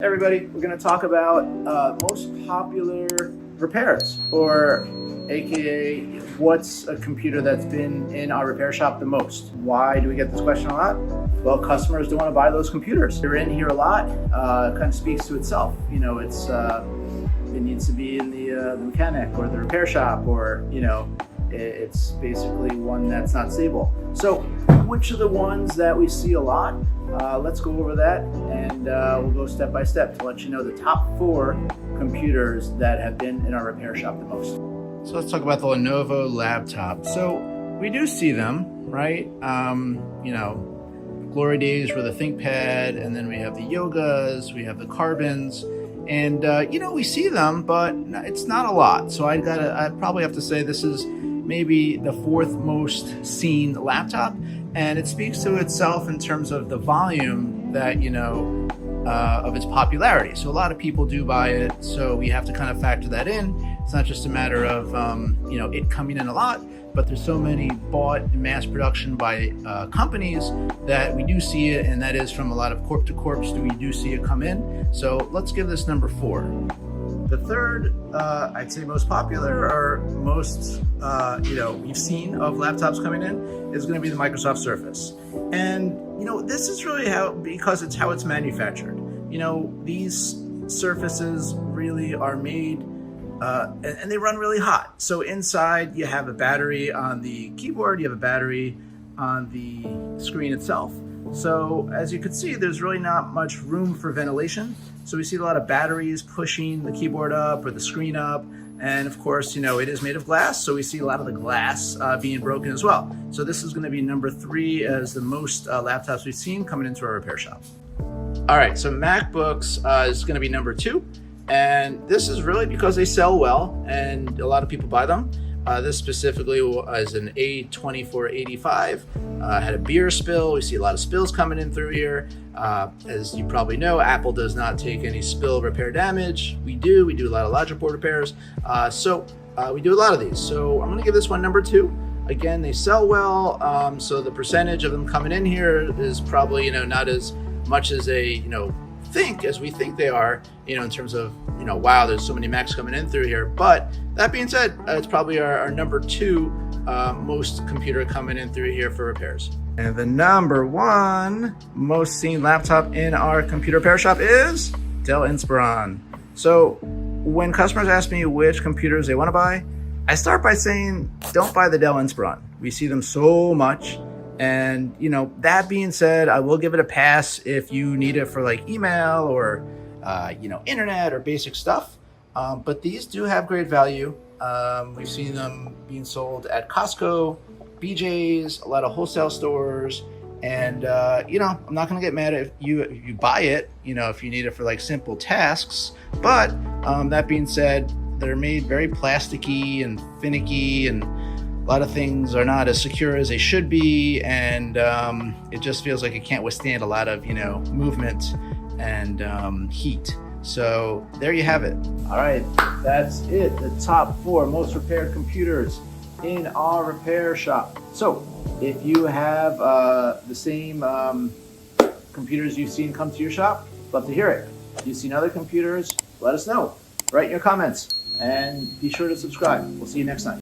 Everybody, we're going to talk about most popular repairs, or aka what's a computer that's been in our repair shop the most. Why do we get this question a lot? Well, customers don't want to buy those computers. They're in here a lot. Kind of speaks to itself. You know, it needs to be in the mechanic or the repair shop, or it's basically one that's not stable. So which are the ones that we see a lot? Let's go over that, and we'll go step by step to let you know the top 4 computers that have been in our repair shop the most. So let's talk about the Lenovo laptop. So we do see them, right? Glory days were the ThinkPad, and then we have the Yogas, we have the Carbons, and we see them, but it's not a lot. So I probably have to say this is maybe the 4th most seen laptop, and it speaks to itself in terms of the volume that of its popularity. So a lot of people do buy it, so we have to kind of factor that in. It's not just a matter of it coming in a lot, but there's so many bought in mass production by companies that we do see it, and that is from a lot of corp to corps. We do see it come in. So let's give this number 4. The third, I'd say most popular, or most we've seen of laptops coming in, is going to be the Microsoft Surface. And this is really because it's how it's manufactured. These Surfaces really are made and they run really hot. So inside you have a battery on the keyboard, you have a battery on the screen itself. So as you can see, there's really not much room for ventilation. So we see a lot of batteries pushing the keyboard up or the screen up. And of course, it is made of glass. So we see a lot of the glass being broken as well. So this is going to be number 3 as the most laptops we've seen coming into our repair shop. All right, so MacBooks is going to be number 2. And this is really because they sell well and a lot of people buy them. This specifically is an A2485, had a beer spill. We see a lot of spills coming in through here. As you probably know, Apple does not take any spill repair damage. We do a lot of logic board repairs. So we do a lot of these. So I'm gonna give this one number 2. Again, they sell well. So the percentage of them coming in here is probably, not as much as we think they are, in terms of, wow, there's so many Macs coming in through here. But that being said, it's probably our number 2 most computer coming in through here for repairs. And the number 1 most seen laptop in our computer repair shop is Dell Inspiron. So when customers ask me which computers they want to buy, I start by saying, don't buy the Dell Inspiron. We see them so much. And, that being said, I will give it a pass if you need it for like email or, internet or basic stuff. But these do have great value. We've seen them being sold at Costco, BJ's, a lot of wholesale stores. And, I'm not going to get mad if you buy it, if you need it for like simple tasks. But that being said, they're made very plasticky and finicky, and a lot of things are not as secure as they should be, and it just feels like it can't withstand a lot of movement and heat. So there you have it. All right, that's it. The top 4 most repaired computers in our repair shop. So if you have the same computers you've seen come to your shop, love to hear it. If you've seen other computers, let us know. Write in your comments and be sure to subscribe. We'll see you next time.